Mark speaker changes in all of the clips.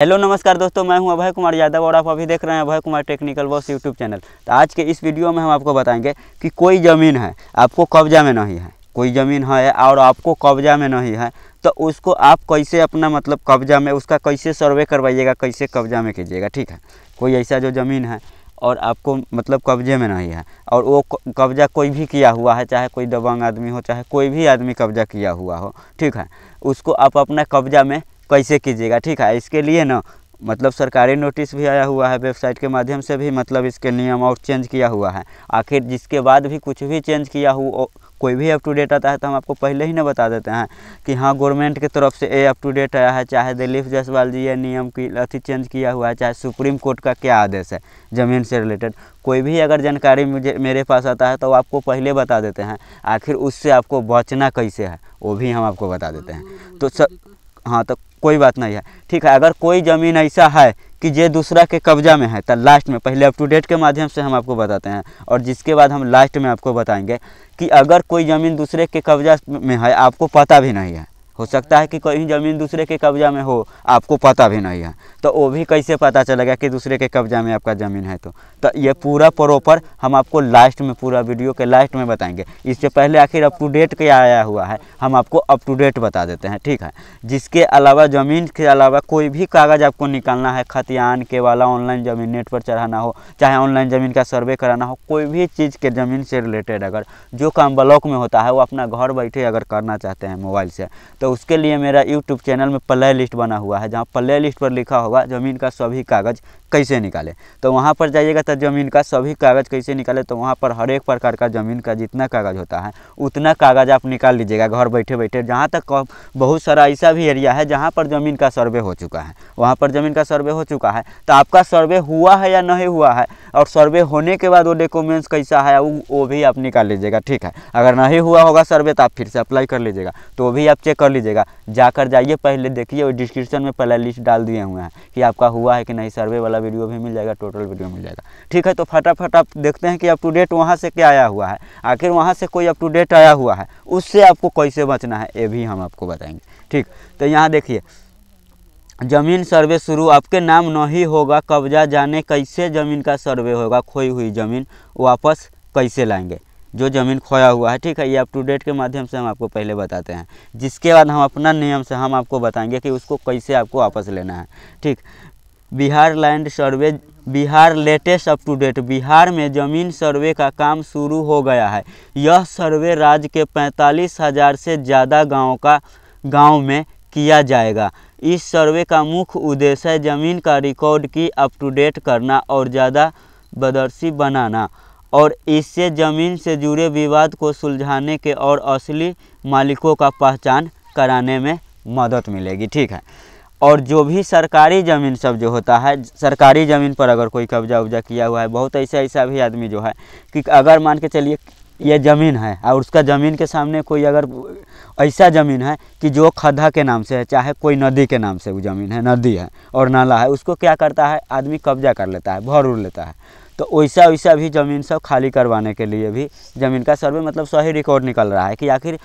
Speaker 1: Hello नमस्कार दोस्तों, मैं हूं अभय कुमार यादव और आप अभी देख रहे हैं Abhay Kumar technical boss YouTube channel. तो आज के इस वीडियो में हम आपको बताएंगे कि कोई ज़मीन है आपको कब्जा में नहीं है, कोई ज़मीन है और आपको कब्जा में नहीं है, तो उसको आप कैसे अपना मतलब कब्जा में उसका कैसे सर्वे करवाइएगा, कैसे कब्जा में कीजिएगा। ठीक है, कोई ऐसा जो ज़मीन है और आपको मतलब कब्जे में नहीं है और वो कब्जा कोई भी किया हुआ है, चाहे कोई दबंग आदमी हो, चाहे कोई भी आदमी कब्जा किया हुआ हो, ठीक है, उसको आप अपना कब्जा में कैसे कीजिएगा। ठीक है, इसके लिए ना मतलब सरकारी नोटिस भी आया हुआ है, वेबसाइट के माध्यम से भी मतलब इसके नियम और चेंज किया हुआ है। आखिर जिसके बाद भी कुछ भी चेंज किया हो, कोई भी अप टू डेट आता है तो हम आपको पहले ही ना बता देते हैं कि हाँ गवर्नमेंट की तरफ से ये अप टू डेट आया है, चाहे दिलीप जायसवाल जी ये नियम की अथी चेंज किया हुआ है, चाहे सुप्रीम कोर्ट का क्या आदेश है ज़मीन से रिलेटेड, कोई भी अगर जानकारी मेरे पास आता है तो आपको पहले बता देते हैं। आखिर उससे आपको बचना कैसे है वो भी हम आपको बता देते हैं। तो हाँ, तो कोई बात नहीं है। ठीक है, अगर कोई ज़मीन ऐसा है कि ये दूसरा के कब्जा में है तो लास्ट में पहले अप टू डेट के माध्यम से हम आपको बताते हैं और जिसके बाद हम लास्ट में आपको बताएंगे कि अगर कोई ज़मीन दूसरे के कब्जा में है आपको पता भी नहीं है, हो सकता है कि कोई ज़मीन दूसरे के कब्जा में हो आपको पता भी नहीं है, तो वो भी कैसे पता चलेगा कि दूसरे के कब्जा में आपका ज़मीन है। तो ये पूरा प्रॉपर हम आपको लास्ट में, पूरा वीडियो के लास्ट में बताएंगे। इससे पहले आखिर अप टू डेट क्या आया हुआ है हम आपको अप टू डेट बता देते हैं। ठीक है, जिसके अलावा ज़मीन के अलावा कोई भी कागज़ आपको निकालना है, खतियान के वाला ऑनलाइन ज़मीन नेट पर चढ़ाना हो, चाहे ऑनलाइन ज़मीन का सर्वे कराना हो, कोई भी चीज़ के ज़मीन से रिलेटेड अगर जो काम ब्लॉक में होता है वो अपना घर बैठे अगर करना चाहते हैं मोबाइल से, तो उसके लिए मेरा यूट्यूब चैनल में प्ले लिस्ट बना हुआ है, जहाँ प्ले लिस्ट पर लिखा होगा ज़मीन का सभी कागज़ कैसे निकाले। तो वहाँ पर जाइएगा तो ज़मीन का सभी कागज़ कैसे निकाले, तो वहाँ पर हर एक प्रकार का ज़मीन का जितना कागज़ होता है उतना कागज़ आप निकाल लीजिएगा घर बैठे बैठे। जहाँ तक बहुत सारा ऐसा भी एरिया है जहाँ पर ज़मीन का सर्वे हो चुका है, वहाँ पर ज़मीन का सर्वे हो चुका है, तो आपका सर्वे हुआ है या नहीं हुआ है और सर्वे होने के बाद वो डॉक्यूमेंट्स कैसा है वो भी आप निकाल लीजिएगा। ठीक है, अगर नहीं हुआ होगा सर्वे तो आप फिर से अप्लाई कर लीजिएगा, तो वो भी आप चेक कर लीजिएगा। जाकर जाइए पहले देखिए, वो डिस्क्रिप्शन में पहले लिस्ट डाल दिए हुए हैं कि आपका हुआ है कि नहीं, सर्वे वाला वीडियो भी मिल जाएगा, टोटल वीडियो मिल जाएगा। ठीक है, तो फटाफट आप देखते हैं कि अप टू डेट वहाँ से क्या आया हुआ है, आखिर वहाँ से कोई अप टू डेट आया हुआ है उससे आपको कैसे बचना है ये भी हम आपको बताएंगे। ठीक, तो यहाँ देखिए, ज़मीन सर्वे शुरू आपके नाम नहीं होगा, कब्जा जाने कैसे ज़मीन का सर्वे होगा, खोई हुई ज़मीन वापस कैसे लाएंगे, जो ज़मीन खोया हुआ है। ठीक है, ये अप टू डेट के माध्यम से हम आपको पहले बताते हैं, जिसके बाद हम अपना नियम से हम आपको बताएंगे कि उसको कैसे आपको वापस लेना है। ठीक, Bihar land survey, Bihar latest up to date, Bihar में ज़मीन सर्वे का काम शुरू हो गया है। यह सर्वे राज्य के 45,000 से ज़्यादा गाँव में किया जाएगा। इस सर्वे का मुख्य उद्देश्य है ज़मीन का रिकॉर्ड की अप टू डेट करना और ज़्यादा पारदर्शी बनाना और इससे ज़मीन से जुड़े विवाद को सुलझाने के और असली मालिकों का पहचान कराने में मदद मिलेगी। ठीक है, और जो भी सरकारी ज़मीन सब जो होता है, सरकारी ज़मीन पर अगर कोई कब्जा उब्जा किया हुआ है, बहुत ऐसा भी आदमी जो है कि अगर मान के चलिए ये ज़मीन है और उसका ज़मीन के सामने कोई अगर ऐसा ज़मीन है कि जो खड्डा के नाम से है, चाहे कोई नदी के नाम से वो ज़मीन है, नदी है और नाला है, उसको क्या करता है आदमी कब्जा कर लेता है, भर उड़ लेता है। तो वैसा भी ज़मीन सब खाली करवाने के लिए भी ज़मीन का सर्वे मतलब सही रिकॉर्ड निकल रहा है कि आखिर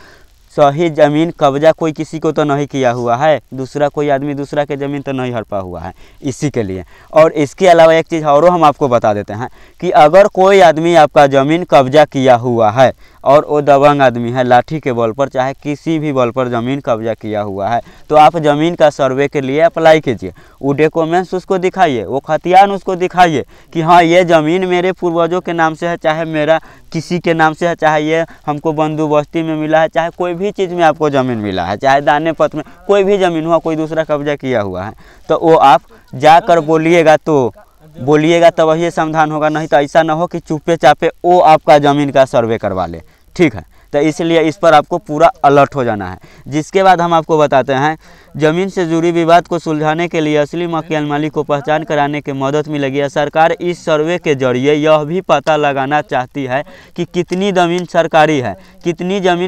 Speaker 1: सही ज़मीन कब्जा कोई किसी को तो नहीं किया हुआ है, दूसरा कोई आदमी दूसरा के ज़मीन तो नहीं हड़पा हुआ है, इसी के लिए। और इसके अलावा एक चीज़ और हम आपको बता देते हैं कि अगर कोई आदमी आपका ज़मीन कब्जा किया हुआ है और वो दबंग आदमी है, लाठी के बल पर चाहे किसी भी बल पर ज़मीन कब्जा किया हुआ है, तो आप ज़मीन का सर्वे के लिए अप्लाई कीजिए। वो डॉक्यूमेंट्स उसको दिखाइए, वो खतियान उसको दिखाइए कि हाँ ये ज़मीन मेरे पूर्वजों के नाम से है, चाहे मेरा किसी के नाम से है, चाहे ये हमको बंदोबस्ती में मिला है, चाहे कोई भी चीज़ में आपको ज़मीन मिला है, चाहे दाने पत्र में कोई भी ज़मीन हुआ, कोई दूसरा कब्जा किया हुआ है, तो वो आप जाकर बोलिएगा तब वही समाधान होगा। नहीं तो ऐसा ना हो कि चुप्पे चापे वो आपका ज़मीन का सर्वे करवा ले। ठीक है, तो इसलिए इस पर आपको पूरा अलर्ट हो जाना है। जिसके बाद हम आपको बताते हैं ज़मीन से जुड़ी विवाद को सुलझाने के लिए असली मकान मालिक को पहचान कराने की मदद मिलेगी। सरकार इस सर्वे के जरिए यह भी पता लगाना चाहती है कि कितनी ज़मीन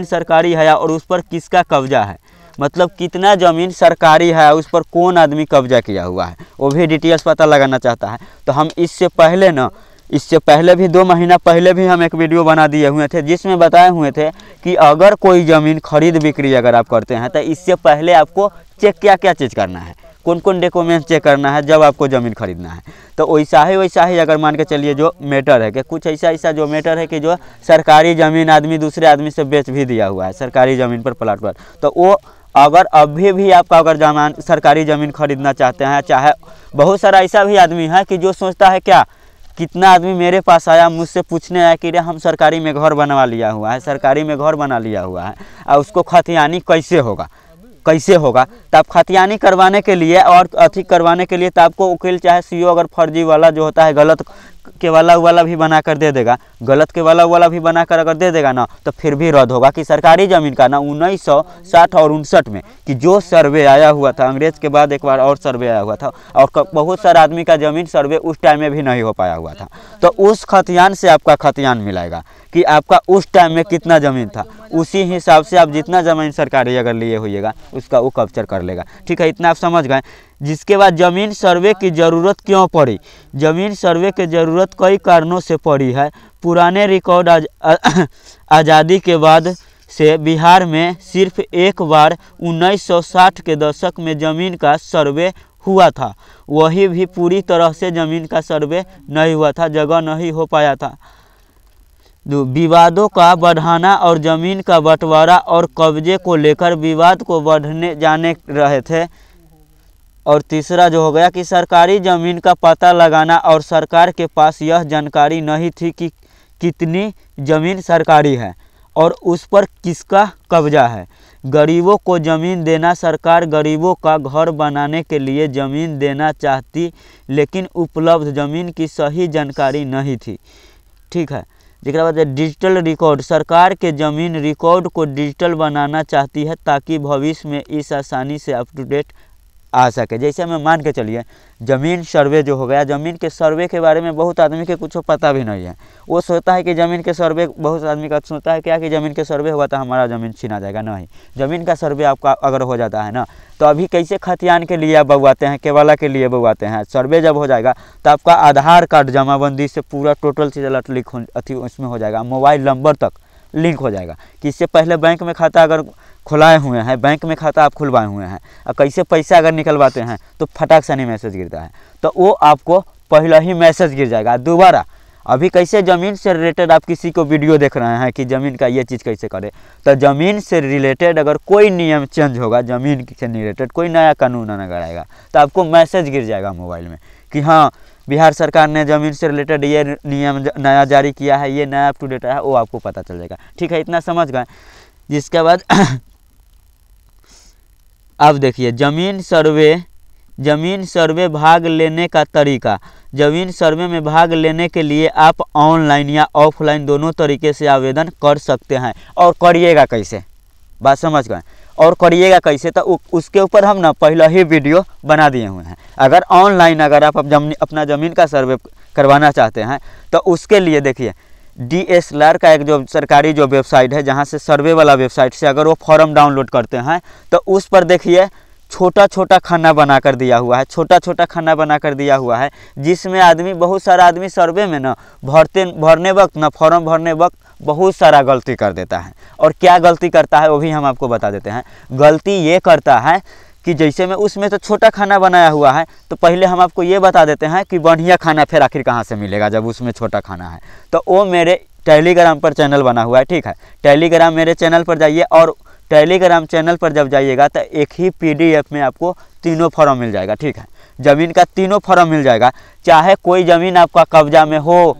Speaker 1: सरकारी है और उस पर किसका कब्जा है, मतलब कितना ज़मीन सरकारी है उस पर कौन आदमी कब्जा किया हुआ है, वो भी डिटेल्स पता लगाना चाहता है। तो हम इससे पहले भी 2 महीना पहले भी हम एक वीडियो बना दिए हुए थे जिसमें बताए हुए थे कि अगर कोई ज़मीन खरीद बिक्री अगर आप करते हैं तो इससे पहले आपको चेक क्या चीज़ करना है, कौन कौन डॉक्यूमेंट चेक करना है जब आपको ज़मीन खरीदना है। तो वैसा ही अगर मान के चलिए जो मैटर है कि कुछ ऐसा जो मैटर है कि जो सरकारी ज़मीन आदमी दूसरे आदमी से बेच भी दिया हुआ है सरकारी ज़मीन पर प्लाट पर, तो वो अगर अभी भी आपका अगर सरकारी ज़मीन खरीदना चाहते हैं, चाहे बहुत सारा ऐसा भी आदमी है कि जो सोचता है क्या, कितना आदमी मेरे पास आया मुझसे पूछने आया कि रे हम सरकारी में घर बनवा लिया हुआ है, सरकारी में घर बना लिया हुआ है और उसको खतियानी कैसे होगा। तो आप खतियानी करवाने के लिए और अधिक करवाने के लिए तो आपको वकील चाहे सीओ अगर फर्जी वाला जो होता है गलत के वाला भी बना कर दे देगा, गलत के वाला भी बना कर अगर दे देगा ना, तो फिर भी रद्द होगा। कि सरकारी ज़मीन का ना 1960 और 59 में कि जो सर्वे आया हुआ था, अंग्रेज के बाद एक बार और सर्वे आया हुआ था और बहुत सारा आदमी का ज़मीन सर्वे उस टाइम में भी नहीं हो पाया हुआ था, तो उस खतियान से आपका खतियान मिलेगा कि आपका उस टाइम में कितना ज़मीन था, उसी हिसाब से आप जितना ज़मीन सरकारी अगर लिए होइएगा उसका वो कैप्चर कर लेगा। ठीक है, इतना आप समझ गए। जिसके बाद ज़मीन सर्वे की ज़रूरत क्यों पड़ी? ज़मीन सर्वे की ज़रूरत कई कारणों से पड़ी है। पुराने रिकॉर्ड आज़ादी के बाद से बिहार में सिर्फ एक बार 1960 के दशक में ज़मीन का सर्वे हुआ था, वही भी पूरी तरह से ज़मीन का सर्वे नहीं हुआ था, जगह नहीं हो पाया था। विवादों का बढ़ाना और ज़मीन का बंटवारा और कब्जे को लेकर विवाद को बढ़ने जाने रहे थे। और तीसरा जो हो गया कि सरकारी ज़मीन का पता लगाना और सरकार के पास यह जानकारी नहीं थी कि कितनी ज़मीन सरकारी है और उस पर किसका कब्जा है। गरीबों को ज़मीन देना, सरकार गरीबों का घर बनाने के लिए ज़मीन देना चाहती, लेकिन उपलब्ध ज़मीन की सही जानकारी नहीं थी। ठीक है, जिसके बाद डिजिटल रिकॉर्ड, सरकार के ज़मीन रिकॉर्ड को डिजिटल बनाना चाहती है ताकि भविष्य में इस आसानी से अप टू डेट आ सके। जैसे मैं मान के चलिए ज़मीन सर्वे जो हो गया, ज़मीन के सर्वे के बारे में बहुत आदमी के कुछ पता भी नहीं है। वो सोचता है कि ज़मीन के सर्वे, बहुत आदमी का सोचता है क्या कि ज़मीन के सर्वे हुआ तो हमारा ज़मीन छीना जाएगा। नहीं, ज़मीन का सर्वे आपका अगर हो जाता है ना, तो अभी कैसे खतियान के लिए आप बगवाते हैं, केवाला के लिए बगवाते हैं। सर्वे जब हो जाएगा तो आपका आधार कार्ड जमाबंदी से पूरा टोटल चीज़ लिंक उसमें हो जाएगा, मोबाइल नंबर तक लिंक हो जाएगा। कि इससे पहले बैंक में खाता अगर खुलाए हुए हैं, बैंक में खाता आप खुलवाए हुए हैं और कैसे पैसा अगर निकलवाते हैं तो फटाक से नहीं मैसेज गिरता है, तो वो आपको पहले ही मैसेज गिर जाएगा दोबारा। अभी कैसे ज़मीन से रिलेटेड आप किसी को वीडियो देख रहे हैं कि ज़मीन का ये चीज़ कैसे करें, तो ज़मीन से रिलेटेड अगर कोई नियम चेंज होगा, ज़मीन से रिलेटेड कोई नया कानून अगर आएगा तो आपको मैसेज गिर जाएगा मोबाइल में कि हाँ बिहार सरकार ने ज़मीन से रिलेटेड ये नियम नया जारी किया है, ये नया अप टू डेट है, वो आपको पता चल जाएगा। ठीक है, इतना समझ गए। जिसके बाद अब देखिए ज़मीन सर्वे भाग लेने का तरीका। ज़मीन सर्वे में भाग लेने के लिए आप ऑनलाइन या ऑफलाइन दोनों तरीके से आवेदन कर सकते हैं। और करिएगा कैसे, बात समझ गए। और करिएगा कैसे, तो उसके ऊपर हम ना पहले ही वीडियो बना दिए हुए हैं। अगर ऑनलाइन अगर आप अपना ज़मीन का सर्वे करवाना चाहते हैं तो उसके लिए देखिए DSLR का एक जो सरकारी जो वेबसाइट है, जहां से सर्वे वाला वेबसाइट से अगर वो फॉर्म डाउनलोड करते हैं तो उस पर देखिए छोटा छोटा खाना बना कर दिया हुआ है, छोटा छोटा खाना बना कर दिया हुआ है, जिसमें आदमी बहुत सारा आदमी सर्वे में ना भरने वक्त ना फॉर्म भरने वक्त बहुत सारा गलती कर देता है। और क्या गलती करता है वो भी हम आपको बता देते हैं। गलती ये करता है कि जैसे में उसमें तो छोटा खाना बनाया हुआ है, तो पहले हम आपको ये बता देते हैं कि बढ़िया खाना फिर आखिर कहाँ से मिलेगा जब उसमें छोटा खाना है। तो वो मेरे टेलीग्राम पर चैनल बना हुआ है। ठीक है, टेलीग्राम मेरे चैनल पर जाइए और टेलीग्राम चैनल पर जब जाइएगा तो एक ही PDF में आपको तीनों फॉर्म मिल जाएगा। ठीक है, ज़मीन का तीनों फॉर्म मिल जाएगा। चाहे कोई ज़मीन आपका कब्जा में हो,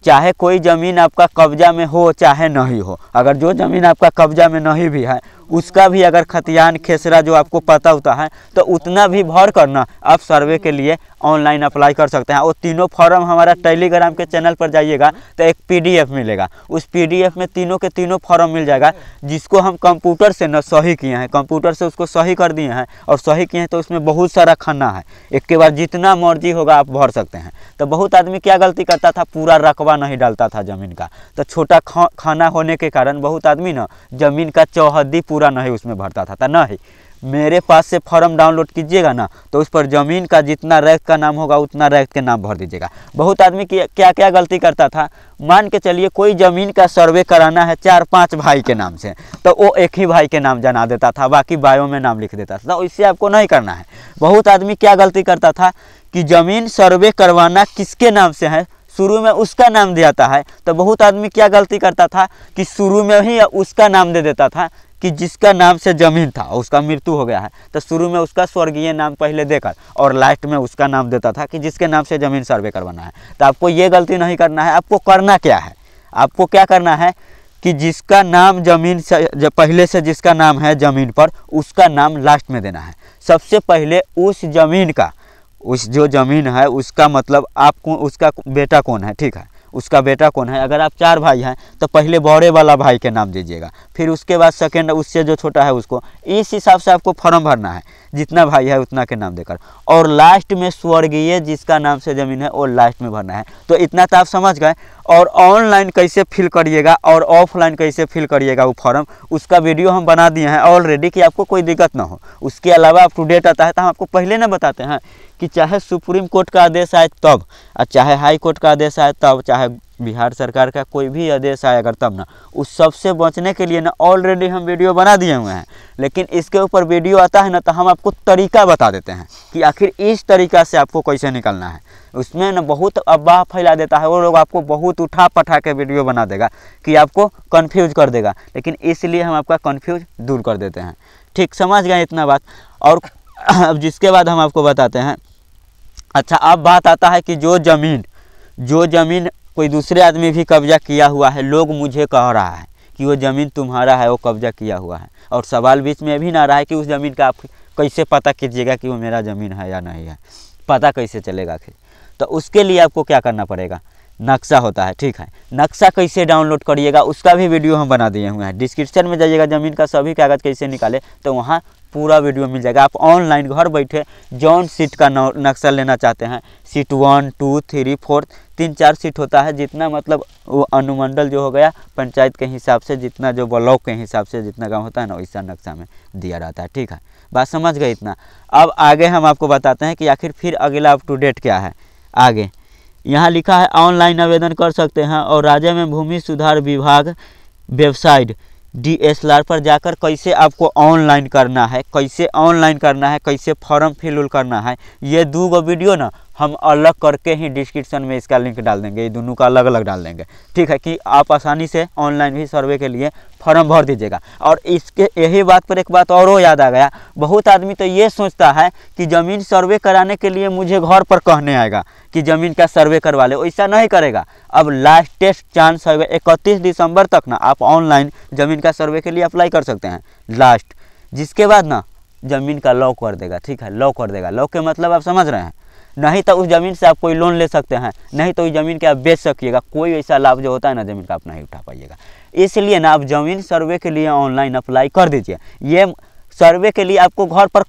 Speaker 1: चाहे कोई ज़मीन आपका कब्जा में हो चाहे नहीं हो, अगर जो ज़मीन आपका कब्जा में नहीं भी है उसका भी अगर खतियान खेसरा जो आपको पता होता है तो उतना भी भर करना आप सर्वे के लिए ऑनलाइन अप्लाई कर सकते हैं। वो तीनों फॉर्म हमारा टेलीग्राम के चैनल पर जाइएगा तो एक PDF मिलेगा, उस PDF में तीनों के तीनों फॉर्म मिल जाएगा, जिसको हम कंप्यूटर से न सही किए हैं, कंप्यूटर से उसको सही कर दिए हैं और सही किए हैं तो उसमें बहुत सारा खाना है, एक के बाद जितना मर्जी होगा आप भर सकते हैं। तो बहुत आदमी क्या गलती करता था, पूरा रकबा नहीं डालता था ज़मीन का, तो छोटा खाना होने के कारण बहुत आदमी ना ज़मीन का चौहद्दी पूरा नहीं उसमें भरता था। नहीं, मेरे पास से फॉर्म डाउनलोड कीजिएगा ना, तो उस पर ज़मीन का जितना रैक का नाम होगा उतना रैक के नाम भर दीजिएगा। बहुत आदमी क्या क्या गलती करता था, मान के चलिए कोई ज़मीन का सर्वे कराना है 4-5 भाई के नाम से, तो वो एक ही भाई के नाम जना देता था, बाकी बायो में नाम लिख देता था। तो इससे आपको नहीं करना है। बहुत आदमी क्या गलती करता था कि ज़मीन सर्वे करवाना किसके नाम से है, शुरू में उसका नाम दिया जाता है। तो बहुत आदमी क्या गलती करता था कि शुरू में ही उसका नाम दे देता था कि जिसका नाम से ज़मीन था, उसका मृत्यु हो गया है, तो शुरू में उसका स्वर्गीय नाम पहले देकर और लास्ट में उसका नाम देता था कि जिसके नाम से ज़मीन सर्वे करवाना है। तो आपको ये गलती नहीं करना है। आपको करना क्या है, आपको क्या करना है कि जिसका नाम ज़मीन से पहले से जिसका नाम है ज़मीन पर, उसका नाम लास्ट में देना है। सबसे पहले उस ज़मीन का, उस जो ज़मीन है उसका मतलब आपको उसका बेटा कौन है, ठीक है, उसका बेटा कौन है। अगर आप 4 भाई हैं तो पहले बड़े वाला भाई के नाम दीजिएगा, फिर उसके बाद सेकंड उससे जो छोटा है उसको। इस हिसाब से आपको फॉर्म भरना है, जितना भाई है उतना के नाम देकर, और लास्ट में स्वर्गीय जिसका नाम से ज़मीन है वो लास्ट में भरना है। तो इतना तो आप समझ गए। और ऑनलाइन कैसे फिल करिएगा और ऑफलाइन कैसे फिल करिएगा वो फॉर्म, उसका वीडियो हम बना दिए हैं ऑलरेडी, कि आपको कोई दिक्कत ना हो। उसके अलावा अप टू डेट आता है तो हम आपको पहले ना बताते हैं कि चाहे सुप्रीम कोर्ट का आदेश आए तब, और चाहे हाई कोर्ट का आदेश आए तब, चाहे बिहार सरकार का कोई भी आदेश आए अगर तब ना, उस सब से बचने के लिए ना ऑलरेडी हम वीडियो बना दिए हुए हैं। लेकिन इसके ऊपर वीडियो आता है ना तो हम आपको तरीका बता देते हैं कि आखिर इस तरीका से आपको कैसे निकलना है। उसमें ना बहुत अफवाह फैला देता है वो लोग, आपको बहुत उठा पठा के वीडियो बना देगा कि आपको कन्फ्यूज कर देगा, लेकिन इसलिए हम आपका कन्फ्यूज दूर कर देते हैं। ठीक, समझ गए इतना बात। और अब जिसके बाद हम आपको बताते हैं, अच्छा अब बात आता है कि जो ज़मीन कोई दूसरे आदमी भी कब्जा किया हुआ है, लोग मुझे कह रहा है कि वो ज़मीन तुम्हारा है, वो कब्जा किया हुआ है, और सवाल बीच में भी ना रहा है कि उस ज़मीन का आप कैसे पता कीजिएगा कि वो मेरा ज़मीन है या नहीं है, पता कैसे चलेगा आखिर। तो उसके लिए आपको क्या करना पड़ेगा, नक्शा होता है, ठीक है। नक्शा कैसे डाउनलोड करिएगा उसका भी वीडियो हम बना दिए हुए हैं। डिस्क्रिप्शन में जाइएगा, ज़मीन का सभी कागज़ कैसे निकाले, तो वहाँ पूरा वीडियो मिल जाएगा। आप ऑनलाइन घर बैठे जौन सीट का नक्शा लेना चाहते हैं, सीट 1, 2, 3, 4, 3-4 सीट होता है, जितना मतलब वो अनुमंडल जो हो गया पंचायत के हिसाब से, जितना जो ब्लॉक के हिसाब से जितना गाँव होता है ना, वैसा नक्शा में दिया रहता है, ठीक है। बात समझ गए इतना। अब आगे हम आपको बताते हैं कि आखिर फिर अगला अप टू डेट क्या है। आगे यहाँ लिखा है ऑनलाइन आवेदन कर सकते हैं, और राज्य में भूमि सुधार विभाग वेबसाइट DSLR पर जाकर कैसे आपको ऑनलाइन करना है, कैसे फॉर्म फिल करना है, ये 2 वीडियो ना हम अलग करके ही डिस्क्रिप्शन में इसका लिंक डाल देंगे। ये दोनों का अलग अलग डाल देंगे, ठीक है, कि आप आसानी से ऑनलाइन भी सर्वे के लिए फॉर्म भर दीजिएगा। और इसके यही बात पर एक बात और याद आ गया, बहुत आदमी तो ये सोचता है कि ज़मीन सर्वे कराने के लिए मुझे घर पर कहने आएगा कि ज़मीन का सर्वे करवा ले, ऐसा नहीं करेगा। अब लास्टेस्ट चांस है 31 दिसंबर तक ना आप ऑनलाइन ज़मीन का सर्वे के लिए अप्लाई कर सकते हैं, लास्ट। जिसके बाद ना ज़मीन का लॉक कर देगा, ठीक है, लॉक कर देगा। लॉक के मतलब आप समझ रहे हैं, नहीं तो उस ज़मीन से आप कोई लोन ले सकते हैं, नहीं तो उस ज़मीन के आप बेच सकिएगा, कोई ऐसा लाभ जो होता है ना ज़मीन का आप नहीं उठा पाइएगा। इसलिए ना आप ज़मीन सर्वे के लिए ऑनलाइन अप्लाई कर दीजिए। ये सर्वे के लिए आपको घर पर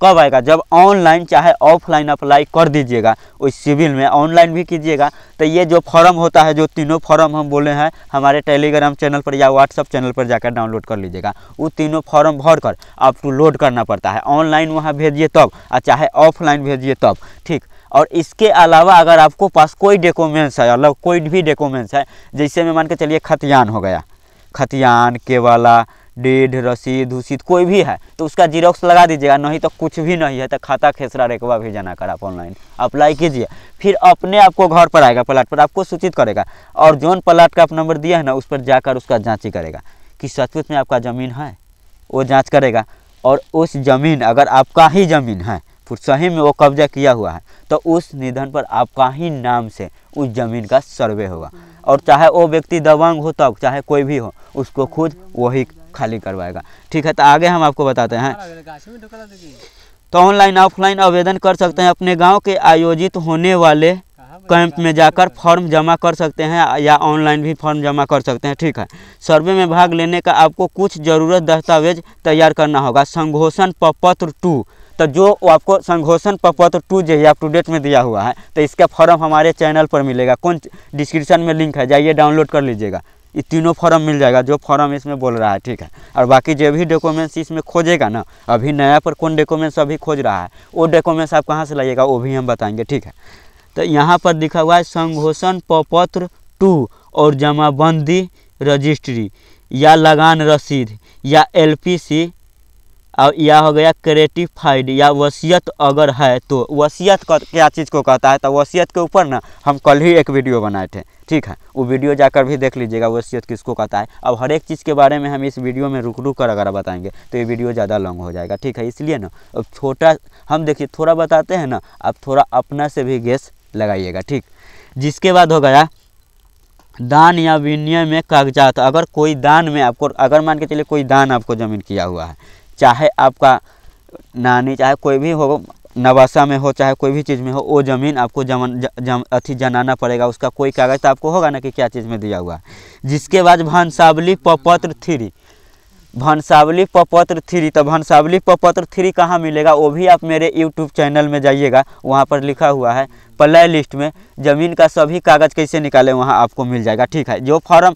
Speaker 1: कब आएगा, जब ऑनलाइन चाहे ऑफलाइन अप्लाई कर दीजिएगा। उस सिविल में ऑनलाइन भी कीजिएगा तो ये जो फॉर्म होता है, जो तीनों फॉर्म हम बोले हैं, हमारे टेलीग्राम चैनल पर या व्हाट्सअप चैनल पर जाकर डाउनलोड कर लीजिएगा। वो तीनों फॉर्म भर कर आपको लोड करना पड़ता है, ऑनलाइन वहाँ भेजिए तब, और चाहे ऑफलाइन भेजिए तब, ठीक। और इसके अलावा अगर आपको पास कोई डॉक्यूमेंट्स है, अलग कोई भी डॉक्यूमेंट्स है, जैसे में मान के चलिए खतियान हो गया, खतियान केवाला डेढ़ रसीद उसीद कोई भी है, तो उसका जीरोक्स लगा दीजिएगा। नहीं तो कुछ भी नहीं है तो खाता खेसरा रेकवा भी जना कर आप ऑनलाइन अप्लाई कीजिए। फिर अपने आपको घर पर आएगा, प्लाट पर आपको सूचित करेगा, और जोन प्लाट का आप नंबर दिया है ना, उस पर जाकर उसका जाँच करेगा कि सचमुच में आपका ज़मीन है, वो जाँच करेगा। और उस ज़मीन अगर आपका ही ज़मीन है, फिर सही में वो कब्जा किया हुआ है, तो उस निधन पर आपका ही नाम से उस ज़मीन का सर्वे होगा। और चाहे वो व्यक्ति दबंग हो तब, चाहे कोई भी हो, उसको खुद वही खाली करवाएगा, ठीक है। तो आगे हम आपको बताते हैं। तो ऑनलाइन ऑफलाइन आवेदन कर सकते हैं, अपने गांव के आयोजित होने वाले कैंप में जाकर फॉर्म जमा कर सकते हैं, या ऑनलाइन भी फॉर्म जमा कर सकते हैं, ठीक है। सर्वे में भाग लेने का आपको कुछ ज़रूरत दस्तावेज तैयार करना होगा। संघोषण प्रपत्र 2, तो जो आपको संघोषण प्रपत्र 2 जो है अप टू डेट में दिया हुआ है, तो इसका फॉर्म हमारे चैनल पर मिलेगा। कौन, डिस्क्रिप्शन में लिंक है, जाइए डाउनलोड कर लीजिएगा। ये तीनों फॉर्म मिल जाएगा जो फॉर्म इसमें बोल रहा है, ठीक है। और बाकी जो भी डॉक्यूमेंट्स इसमें खोजेगा ना, अभी नया पर कौन डॉक्यूमेंट्स अभी खोज रहा है, वो डॉक्यूमेंट्स आप कहाँ से लाइएगा वो भी हम बताएंगे, ठीक है। तो यहाँ पर लिखा हुआ है संघोषण प्रपत्र 2 और जमाबंदी रजिस्ट्री या लगान रसीद या LPC और यह हो गया क्रेटिफाइड या वसीयत अगर है तो। वसीयत क्या चीज़ को कहता है, तो वसीयत के ऊपर ना हम कल ही एक वीडियो बनाए थे, ठीक है। वो वीडियो जाकर भी देख लीजिएगा वसीयत किसको कहता है। अब हर एक चीज़ के बारे में हम इस वीडियो में रुक रुक कर अगर बताएंगे तो ये वीडियो ज़्यादा लॉन्ग हो जाएगा, ठीक है। इसलिए ना अब छोटा हम देखिए थोड़ा बताते हैं ना, आप थोड़ा अपना से भी गेस लगाइएगा, ठीक। जिसके बाद हो गया दान या विनिमय में कागजात। अगर कोई दान में आपको, अगर मान के चलिए कोई दान आपको ज़मीन किया हुआ है, चाहे आपका नानी चाहे कोई भी हो, नवासा में हो चाहे कोई भी चीज़ में हो, वो ज़मीन आपको जनाना पड़ेगा। उसका कोई कागज़ तो आपको होगा ना कि क्या चीज़ में दिया हुआ है। जिसके बाद भंसावली प्रपत्र 3, भंसावली प्रपत्र 3, तो भंसावली प्रपत्र 3 कहाँ मिलेगा वो भी आप मेरे यूट्यूब चैनल में जाइएगा, वहाँ पर लिखा हुआ है प्ले लिस्ट में ज़मीन का सभी कागज़ कैसे निकालें, वहाँ आपको मिल जाएगा, ठीक है। जो फॉर्म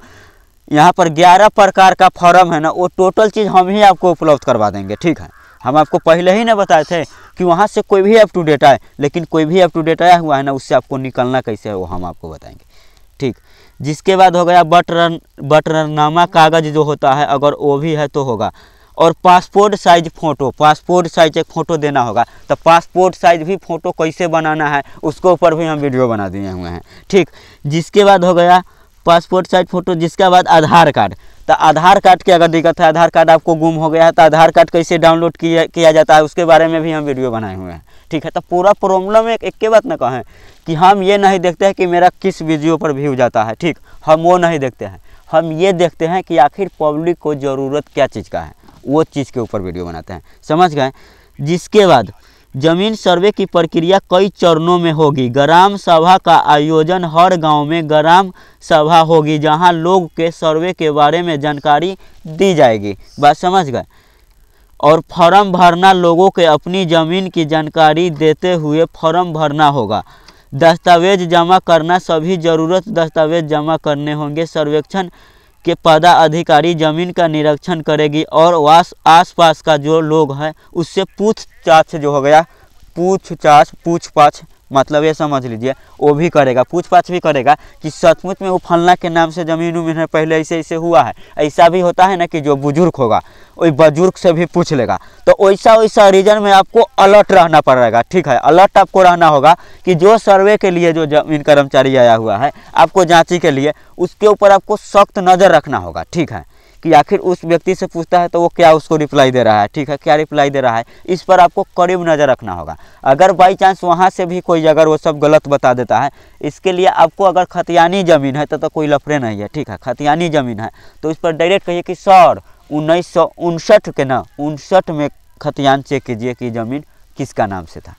Speaker 1: यहाँ पर 11 प्रकार का फॉर्म है ना, वो टोटल चीज़ हम ही आपको उपलब्ध करवा देंगे, ठीक है। हम आपको पहले ही ना बताए थे कि वहाँ से कोई भी अप टू डेट आए, लेकिन कोई भी अप टू डेट आया हुआ है ना, उससे आपको निकलना कैसे है वो हम आपको बताएंगे, ठीक। जिसके बाद हो गया बटरनामा कागज़ जो होता है, अगर वो भी है तो होगा। और passport size photo, passport size एक फ़ोटो देना होगा। तो पासपोर्ट साइज भी फ़ोटो कैसे बनाना है उसके ऊपर भी हम वीडियो बना दिए हुए हैं, ठीक। जिसके बाद हो गया पासपोर्ट साइज फ़ोटो। जिसके बाद आधार कार्ड, तो आधार कार्ड की अगर दिक्कत है, आधार कार्ड आपको गुम हो गया है तो आधार कार्ड कैसे डाउनलोड किया जाता है उसके बारे में भी हम वीडियो बनाए हुए हैं, ठीक है। तो पूरा प्रॉब्लम एक के बात ना कहें कि हम ये नहीं देखते हैं कि मेरा किस वीडियो पर व्यू जाता है, ठीक। हम वो नहीं देखते हैं, हम ये देखते हैं कि आखिर पब्लिक को ज़रूरत क्या चीज़ का है, वो चीज़ के ऊपर वीडियो बनाते हैं, समझ गए। जिसके बाद जमीन सर्वे की प्रक्रिया कई चरणों में होगी। ग्राम सभा का आयोजन, हर गांव में ग्राम सभा होगी जहां लोग के सर्वे के बारे में जानकारी दी जाएगी, बात समझ गए। और फॉर्म भरना, लोगों के अपनी ज़मीन की जानकारी देते हुए फॉर्म भरना होगा। दस्तावेज जमा करना, सभी ज़रूरत दस्तावेज जमा करने होंगे। सर्वेक्षण के पदाधिकारी ज़मीन का निरीक्षण करेगी और आसपास का जो लोग हैं उससे पूछताछ जो हो गया, पूछपाछ मतलब ये समझ लीजिए, वो भी करेगा, पूछताछ भी करेगा कि सचमुच में वो फलना के नाम से ज़मीन उमीन है, पहले ऐसे हुआ है। ऐसा भी होता है ना कि जो बुजुर्ग होगा वही बुजुर्ग से भी पूछ लेगा। तो वैसा रीजन में आपको अलर्ट रहना पड़ेगा, ठीक है। अलर्ट आपको रहना होगा कि जो सर्वे के लिए जो ज़मीन कर्मचारी आया हुआ है आपको जांची के लिए, उसके ऊपर आपको सख्त नज़र रखना होगा, ठीक है। कि आखिर उस व्यक्ति से पूछता है तो वो क्या उसको रिप्लाई दे रहा है, ठीक है, क्या रिप्लाई दे रहा है, इस पर आपको करीब नज़र रखना होगा। अगर बाई चांस वहाँ से भी कोई अगर वो सब गलत बता देता है, इसके लिए आपको अगर खतियानी ज़मीन है तो कोई लफड़े नहीं है, ठीक है। खतियानी ज़मीन है तो इस पर डायरेक्ट कहिए कि सर 1959 के ना 59 में खतियान चेक कीजिए कि ज़मीन किसका नाम से था।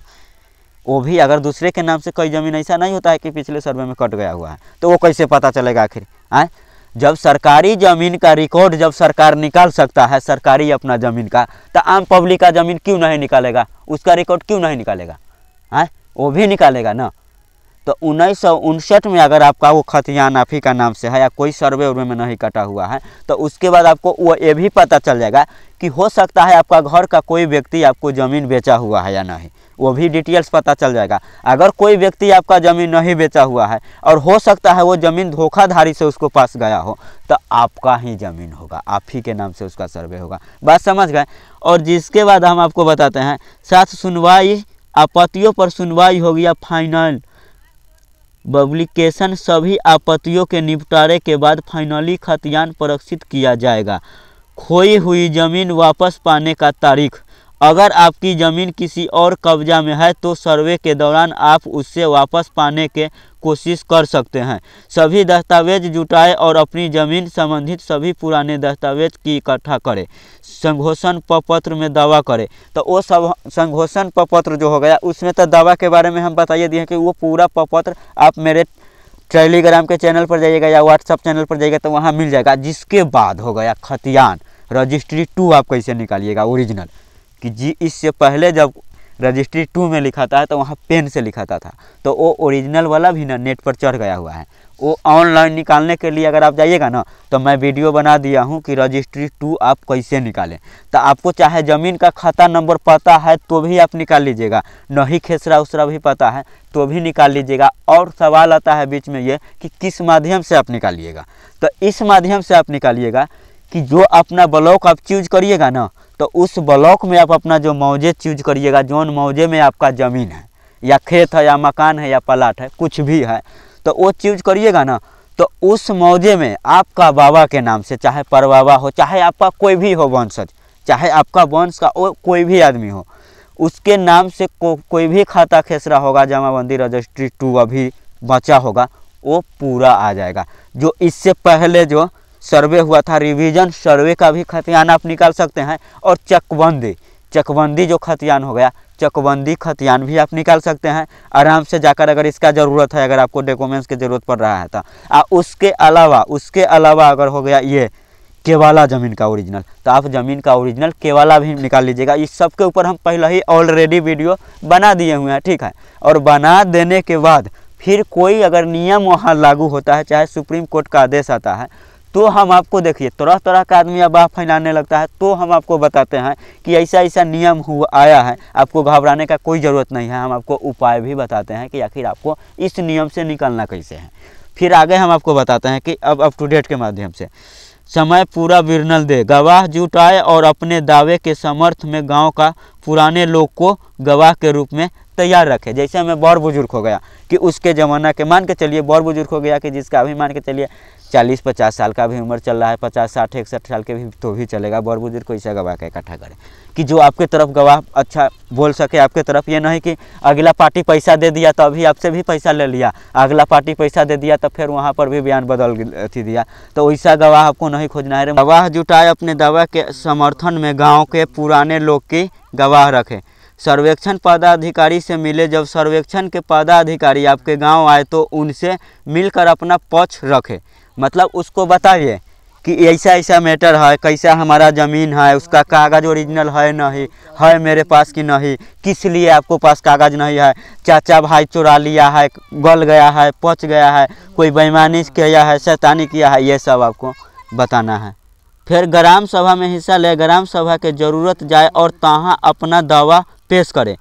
Speaker 1: वो भी अगर दूसरे के नाम से कोई ज़मीन, ऐसा नहीं होता है कि पिछले सर्वे में कट गया हुआ है, तो वो कैसे पता चलेगा आखिर, आए। जब सरकारी ज़मीन का रिकॉर्ड जब सरकार निकाल सकता है, सरकारी अपना ज़मीन का, तो आम पब्लिक का ज़मीन क्यों नहीं निकालेगा, उसका रिकॉर्ड क्यों नहीं निकालेगा, हाँ, वो भी निकालेगा ना। तो 1959 में अगर आपका वो खतियान आप ही का नाम से है या कोई सर्वे उर्वे में नहीं कटा हुआ है, तो उसके बाद आपको वो ये भी पता चल जाएगा कि हो सकता है आपका घर का कोई व्यक्ति आपको ज़मीन बेचा हुआ है या नहीं, वो भी डिटेल्स पता चल जाएगा। अगर कोई व्यक्ति आपका ज़मीन नहीं बेचा हुआ है और हो सकता है वो ज़मीन धोखाधड़ी से उसको पास गया हो, तो आपका ही ज़मीन होगा, आप ही के नाम से उसका सर्वे होगा, बात समझ गए। और जिसके बाद हम आपको बताते हैं साथ सुनवाई, आपत्तियों पर सुनवाई होगी या फाइनल पब्लिकेशन, सभी आपत्तियों के निपटारे के बाद फाइनली खतियान प्रकाशित किया जाएगा। खोई हुई ज़मीन वापस पाने का तारीख, अगर आपकी ज़मीन किसी और कब्जा में है तो सर्वे के दौरान आप उससे वापस पाने के कोशिश कर सकते हैं। सभी दस्तावेज जुटाएं और अपनी ज़मीन संबंधित सभी पुराने दस्तावेज की इकट्ठा करें। संघोषण प्रपत्र में दावा करें, तो वो सब संघोषण प्रपत्र जो हो गया उसमें तो दावा के बारे में हम बताइए दिए कि वो पूरा प्रपत्र आप मेरे टेलीग्राम के चैनल पर जाइएगा या व्हाट्सअप चैनल पर जाइएगा तो वहाँ मिल जाएगा। जिसके बाद हो गया खतियान रजिस्ट्री 2 आप कैसे निकालिएगा ओरिजिनल, कि जी इससे पहले जब रजिस्ट्री 2 में लिखा था तो वहाँ पेन से लिखा था, तो वो ओरिजिनल वाला भी ना नेट पर चढ़ गया हुआ है, वो ऑनलाइन निकालने के लिए अगर आप जाइएगा ना तो मैं वीडियो बना दिया हूँ कि रजिस्ट्री 2 आप कैसे निकालें। तो आपको चाहे ज़मीन का खाता नंबर पता है तो भी आप निकाल लीजिएगा, नहीं खेसरा उसरा भी पता है तो भी निकाल लीजिएगा। और सवाल आता है बीच में ये कि किस माध्यम से आप निकालिएगा, तो इस माध्यम से आप निकालिएगा कि जो अपना ब्लॉक आप चूज करिएगा ना तो उस ब्लॉक में आप अपना जो मौजे चूज करिएगा, जोन मौजे में आपका ज़मीन है या खेत है या मकान है या प्लाट है कुछ भी है, तो वो चूज करिएगा ना तो उस मौजे में आपका बाबा के नाम से, चाहे परबाबा हो, चाहे आपका कोई भी हो वंशज, चाहे आपका वंश का कोई भी आदमी हो, उसके नाम से कोई भी खाता खेसरा होगा, जमाबंदी रजिस्ट्री 2 अभी बचा होगा वो पूरा आ जाएगा। जो इससे पहले जो सर्वे हुआ था, रिवीजन सर्वे का भी खतियान आप निकाल सकते हैं। और चकबंदी जो खतियान हो गया, चकबंदी खतियान भी आप निकाल सकते हैं आराम से जाकर, अगर इसका ज़रूरत है, अगर आपको डॉक्यूमेंट्स की ज़रूरत पड़ रहा है तो। उसके अलावा अगर हो गया ये केवाला ज़मीन का ओरिजिनल, तो आप ज़मीन का ओरिजिनल केवाला भी निकाल लीजिएगा। इस सब के ऊपर हम पहले ही ऑलरेडी वीडियो बना दिए हुए हैं, ठीक है। और बना देने के बाद फिर कोई अगर नियम वहाँ लागू होता है, चाहे सुप्रीम कोर्ट का आदेश आता है, तो हम आपको देखिए तरह तरह का आदमी अफवाह फैलाने लगता है, तो हम आपको बताते हैं कि ऐसा ऐसा नियम हुआ आया है, आपको घबराने का कोई ज़रूरत नहीं है। हम आपको उपाय भी बताते हैं कि आखिर आपको इस नियम से निकलना कैसे है। फिर आगे हम आपको बताते हैं कि अब अप टू डेट के माध्यम से समय पूरा विरनल दे, गवाह जुटाए और अपने दावे के समर्थ में गांव का पुराने लोग को गवाह के रूप में तैयार रखे। जैसे हमें बड़ बुजुर्ग हो गया कि उसके ज़माना के, मान के चलिए बड़ बुजुर्ग हो गया कि जिसका अभी मान के चलिए 40-50 साल का भी उम्र चल रहा है, 50-60-61 साल के भी तो भी चलेगा, बड़ बुजुर्ग को ऐसा गवाह का इकट्ठा करें कि जो आपके तरफ गवाह अच्छा बोल सके आपके तरफ। ये नहीं कि अगला पार्टी पैसा दे दिया तो अभी आपसे भी पैसा ले लिया, अगला पार्टी पैसा दे दिया तो फिर वहाँ पर भी बयान बदल दिया, तो वैसा गवाह आपको नहीं खोजना है। गवाह जुटाए अपने दावा के समर्थन में गाँव के पुराने लोग की गवाह रखें। सर्वेक्षण पदाधिकारी से मिले, जब सर्वेक्षण के पदाधिकारी आपके गांव आए तो उनसे मिलकर अपना पक्ष रखे। मतलब उसको बताइए कि ऐसा ऐसा मैटर है, कैसा हमारा ज़मीन है, उसका कागज़ ओरिजिनल है नहीं है मेरे पास कि नहीं, किस लिए आपको पास कागज़ नहीं है, चाचा भाई चुरा लिया है, गल गया है, पच गया है, कोई बेईमानी किया है, शैतानी किया है, ये सब आपको बताना है। फिर ग्राम सभा में हिस्सा ले, ग्राम सभा के ज़रूरत जाए और तहाँ अपना दावा पेश करें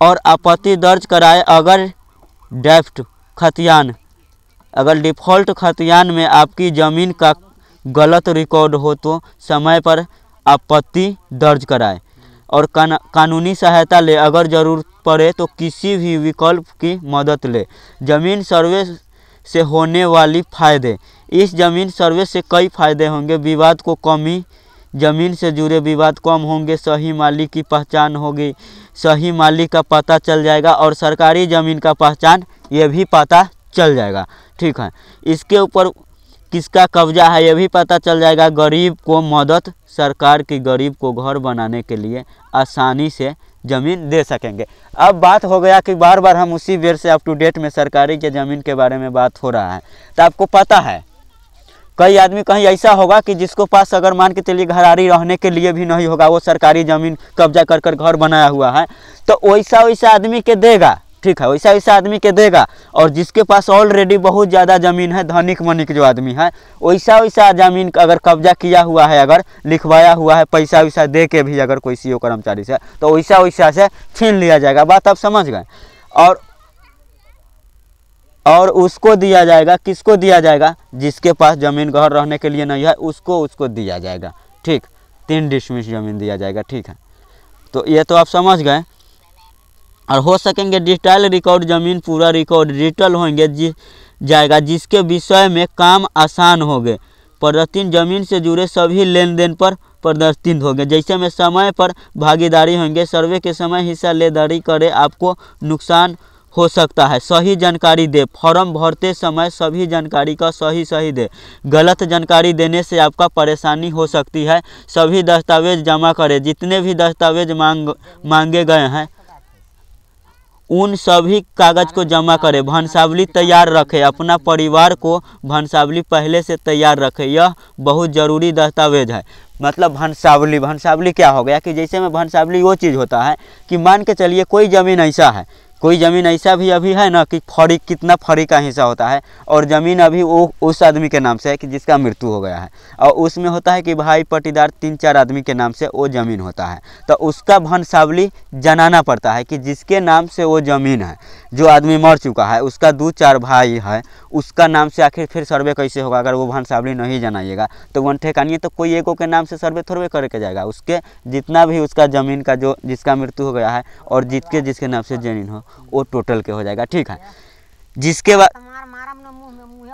Speaker 1: और आपत्ति दर्ज कराए। अगर डिफ़ॉल्ट खतियान में आपकी ज़मीन का गलत रिकॉर्ड हो तो समय पर आपत्ति दर्ज कराए और कानूनी सहायता ले। अगर ज़रूरत पड़े तो किसी भी विकल्प की मदद ले। ज़मीन सर्वे से होने वाली फ़ायदे, इस ज़मीन सर्वे से कई फ़ायदे होंगे। विवाद को कमी, ज़मीन से जुड़े विवाद कम होंगे, सही मालिक की पहचान होगी, सही मालिक का पता चल जाएगा और सरकारी ज़मीन का पहचान ये भी पता चल जाएगा, ठीक है। इसके ऊपर किसका कब्जा है ये भी पता चल जाएगा। गरीब को मदद, सरकार की गरीब को घर बनाने के लिए आसानी से ज़मीन दे सकेंगे। अब बात हो गया कि बार बार हम उसी वेर से अप टू डेट में सरकारी के ज़मीन के बारे में बात हो रहा है, तो आपको पता है कई आदमी कहीं ऐसा होगा कि जिसको पास अगर मान के चलिए घरारी रहने के लिए भी नहीं होगा, वो सरकारी ज़मीन कब्जा कर कर घर बनाया हुआ है, तो वैसा आदमी के देगा, ठीक है, वैसा आदमी के देगा। और जिसके पास ऑलरेडी बहुत ज़्यादा ज़मीन है, धनिक मनिक जो आदमी है, वैसा ज़मीन अगर कब्जा किया हुआ है, अगर लिखवाया हुआ है, पैसा वैसा दे के भी अगर कोई सीओ कर्मचारी से, तो वैसा से छीन लिया जाएगा। बात आप समझ गए। और उसको दिया जाएगा, किसको दिया जाएगा, जिसके पास ज़मीन घर रहने के लिए नहीं है उसको दिया जाएगा, ठीक। 3 डिसमिस ज़मीन दिया जाएगा, ठीक है। तो ये तो आप समझ गए। और हो सकेंगे डिजिटल रिकॉर्ड, ज़मीन पूरा रिकॉर्ड डिजिटल होंगे जाएगा, जिसके विषय में काम आसान होंगे। प्रदत्तिन ज़मीन से जुड़े सभी लेन देन पर प्रदर्शित होंगे। जैसे में समय पर भागीदारी होंगे, सर्वे के समय हिस्सा लेदारी करे, आपको नुकसान हो सकता है। सही जानकारी दे, फॉर्म भरते समय सभी जानकारी का सही दे। गलत जानकारी देने से आपका परेशानी हो सकती है। सभी दस्तावेज जमा करें, जितने भी दस्तावेज मांगे गए हैं उन सभी कागज़ को जमा करें। वंशावली तैयार रखें, अपना परिवार को वंशावली पहले से तैयार रखें, यह बहुत ज़रूरी दस्तावेज है। मतलब वंशावली क्या हो गया कि जैसे में वंशावली वो चीज़ होता है कि मान के चलिए कोई ज़मीन ऐसा है, कोई ज़मीन ऐसा भी अभी है ना कि फरी कितना फरी का हिस्सा होता है और ज़मीन अभी वो उस आदमी के नाम से है कि जिसका मृत्यु हो गया है, और उसमें होता है कि भाई पट्टीदार 3-4 आदमी के नाम से वो ज़मीन होता है, तो उसका वंशावली जनाना पड़ता है कि जिसके नाम से वो ज़मीन है, जो आदमी मर चुका है उसका 2-4 भाई है, उसका नाम से आखिर फिर सर्वे कैसे होगा अगर वो वंशावली नहीं जनाइएगा। तो वन ठेकानिए तो कोई एको के नाम से सर्वे थोड़े करके जाएगा, उसके जितना भी उसका ज़मीन का जो जिसका मृत्यु हो गया है और जिसके नाम से ज़मीन हो वो टोटल के हो जाएगा। ठीक है, जिसके बाद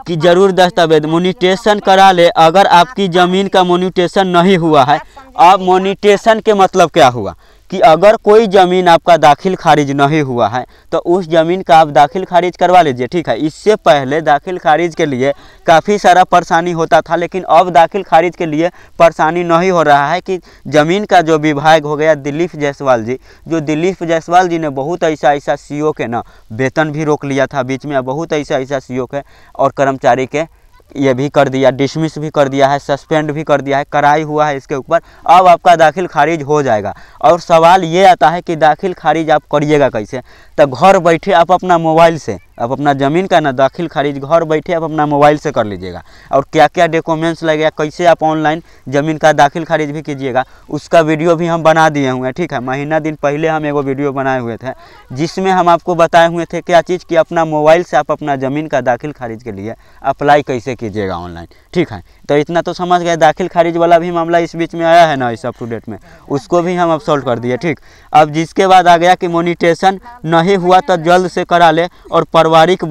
Speaker 1: कि जरूर दस्तावेज मोनिटेशन करा ले। अगर आपकी ज़मीन का मोनिटेशन नहीं हुआ है, अब मोनिटेशन के मतलब क्या हुआ कि अगर कोई ज़मीन आपका दाखिल खारिज नहीं हुआ है तो उस ज़मीन का आप दाखिल खारिज करवा लीजिए। ठीक है, इससे पहले दाखिल खारिज के लिए काफ़ी सारा परेशानी होता था, लेकिन अब दाखिल खारिज के लिए परेशानी नहीं हो रहा है कि ज़मीन का जो विभाग हो गया दिलीप जायसवाल जी, जो दिलीप जायसवाल जी ने बहुत ऐसा सीओ के ना वेतन भी रोक लिया था बीच में, बहुत ऐसा सीओ के और कर्मचारी के ये भी कर दिया, डिसमिस भी कर दिया है, सस्पेंड भी कर दिया है, कराई हुआ है इसके ऊपर। अब आपका दाखिल खारिज हो जाएगा। और सवाल ये आता है कि दाखिल खारिज आप करिएगा कैसे, तो घर बैठे आप अपना मोबाइल से आप अपना ज़मीन का ना दाखिल खारिज घर बैठे आप अपना मोबाइल से कर लीजिएगा। और क्या क्या डॉक्यूमेंट्स लगेगा, कैसे आप ऑनलाइन ज़मीन का दाखिल खारिज भी कीजिएगा, उसका वीडियो भी हम बना दिए हुए हैं। ठीक है, महीना दिन पहले हम एगो वीडियो बनाए हुए थे जिसमें हम आपको बताए हुए थे क्या चीज़ कि अपना मोबाइल से आप अपना ज़मीन का दाखिल खारिज के लिए अप्लाई कैसे कीजिएगा ऑनलाइन। ठीक है, तो इतना तो समझ गए। दाखिल खारिज वाला भी मामला इस बीच में आया है ना इस अप टू डेट में, उसको भी हम अब सॉल्व कर दिए। ठीक, अब जिसके बाद आ गया कि मोनिटेशन नहीं हुआ तो जल्द से करा ले। और पारिवारिक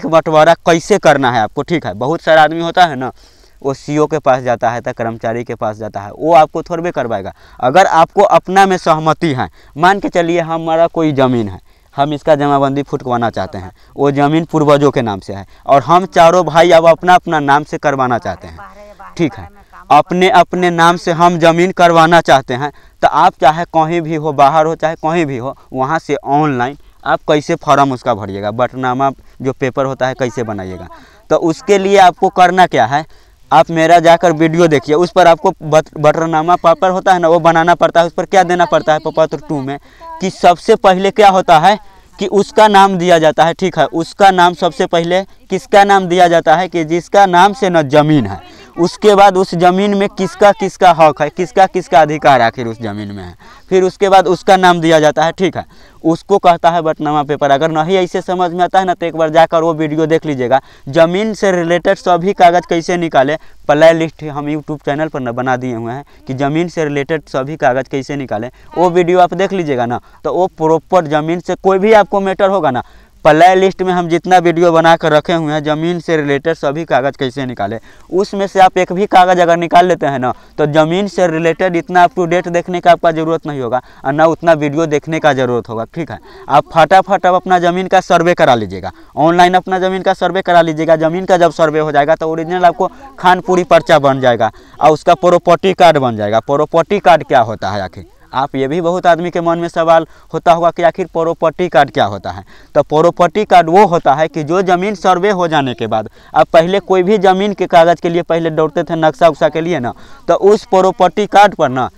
Speaker 1: बंटवारा कैसे करना है आपको। ठीक है, बहुत सारा आदमी होता है ना वो सीओ के पास जाता है तो कर्मचारी के पास जाता है, वो आपको थोड़े करवाएगा। अगर आपको अपना में सहमति है, मान के चलिए हमारा कोई ज़मीन है, हम इसका जमाबंदी फुटकवाना चाहते हैं, वो ज़मीन पूर्वजों के नाम से है और हम चारों भाई अब अपना अपना नाम से करवाना चाहते हैं। ठीक है, अपने अपने नाम से हम ज़मीन करवाना चाहते हैं, तो आप चाहे कहीं भी हो, बाहर हो चाहे कहीं भी हो, वहाँ से ऑनलाइन आप कैसे फॉर्म उसका भरिएगा, बटनामा जो पेपर होता है कैसे बनाइएगा। तो उसके लिए आपको करना क्या है, आप मेरा जाकर वीडियो देखिए, उस पर आपको बटरनामा पेपर होता है ना वो बनाना पड़ता है। उस पर क्या देना पड़ता है प्रपत्र 2 में कि सबसे पहले क्या होता है कि उसका नाम दिया जाता है। ठीक है, उसका नाम सबसे पहले किसका नाम दिया जाता है कि जिसका नाम से न ज़मीन है, उसके बाद उस ज़मीन में किसका किसका हक है, किसका किसका अधिकार आखिर उस ज़मीन में है, फिर उसके बाद उसका नाम दिया जाता है। ठीक है, उसको कहता है बटनामा पेपर। अगर नहीं ऐसे समझ में आता है ना तो एक बार जाकर वो वीडियो देख लीजिएगा, ज़मीन से रिलेटेड सभी कागज़ कैसे निकाले, प्ले लिस्ट हम यूट्यूब चैनल पर ना बना दिए हुए हैं कि ज़मीन से रिलेटेड सभी कागज़ कैसे निकालें। वो वीडियो आप देख लीजिएगा ना, तो वो प्रॉपर ज़मीन से कोई भी आपको मैटर होगा ना, प्ले लिस्ट में हम जितना वीडियो बना कर रखे हुए हैं ज़मीन से रिलेटेड सभी कागज़ कैसे निकाले, उसमें से आप एक भी कागज़ अगर निकाल लेते हैं ना तो ज़मीन से रिलेटेड इतना अप टू डेट देखने का आपका ज़रूरत नहीं होगा और ना उतना वीडियो देखने का ज़रूरत होगा। ठीक है, आप फटाफट अब अपना ज़मीन का सर्वे करा लीजिएगा, ऑनलाइन अपना ज़मीन का सर्वे करा लीजिएगा। ज़मीन का जब सर्वे हो जाएगा तो ओरिजिनल आपको खानपुरी पर्चा बन जाएगा और उसका प्रॉपर्टी कार्ड बन जाएगा। प्रॉपर्टी कार्ड क्या होता है आखिर, आप ये भी बहुत आदमी के मन में सवाल होता होगा कि आखिर प्रॉपर्टी कार्ड क्या होता है। तो प्रॉपर्टी कार्ड वो होता है कि जो ज़मीन सर्वे हो जाने के बाद आप पहले कोई भी ज़मीन के कागज़ के लिए पहले दौड़ते थे नक्शा उक्सा के लिए ना, तो उस प्रॉपर्टी कार्ड पर ना,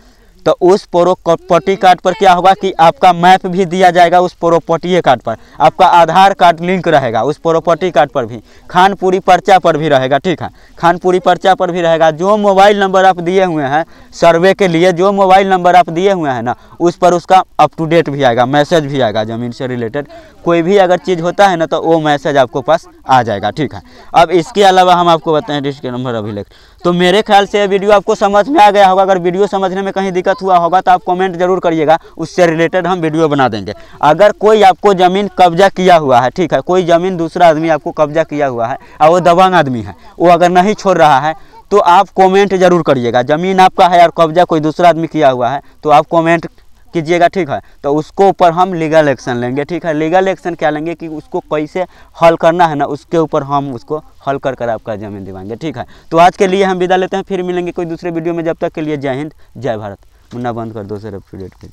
Speaker 1: तो उस प्रॉपर्टी कार्ड पर क्या होगा कि आपका मैप भी दिया जाएगा, उस प्रॉपर्टी कार्ड पर आपका आधार कार्ड लिंक रहेगा, उस प्रॉपर्टी कार्ड पर भी खानपुरी पर्चा पर भी रहेगा। ठीक है, खानपुरी पर्चा पर भी रहेगा। जो मोबाइल नंबर आप दिए हुए हैं सर्वे के लिए, जो मोबाइल नंबर आप दिए हुए हैं ना, उस पर उसका अप टू डेट भी आएगा, मैसेज भी आएगा। ज़मीन से रिलेटेड कोई भी अगर चीज़ होता है ना तो वो मैसेज आपको पास आ जाएगा। ठीक है, अब इसके अलावा हम आपको बताएं डिस्क नंबर अभिलेख। तो मेरे ख्याल से वीडियो आपको समझ में आ गया होगा। अगर वीडियो समझने में कहीं दिक्कत हुआ होगा तो आप कमेंट जरूर करिएगा, उससे रिलेटेड हम वीडियो बना देंगे। अगर कोई आपको ज़मीन कब्जा किया हुआ है, ठीक है, कोई ज़मीन दूसरा आदमी आपको कब्जा किया हुआ है और वो दबंग आदमी है, वो अगर नहीं छोड़ रहा है तो आप कमेंट जरूर करिएगा। ज़मीन आपका है और कब्जा कोई दूसरा आदमी किया हुआ है तो आप कमेंट कीजिएगा। ठीक है, तो उसको ऊपर हम लीगल एक्शन लेंगे। ठीक है, लीगल एक्शन क्या लेंगे कि उसको कैसे हल करना है ना, उसके ऊपर हम उसको हल कर आपका ज़मीन दिवाएंगे। ठीक है, तो आज के लिए हम विदा लेते हैं, फिर मिलेंगे कोई दूसरे वीडियो में। जब तक के लिए जय हिंद जय भारत। मुन्ना बंद कर दो सर, अप टू डेट पे।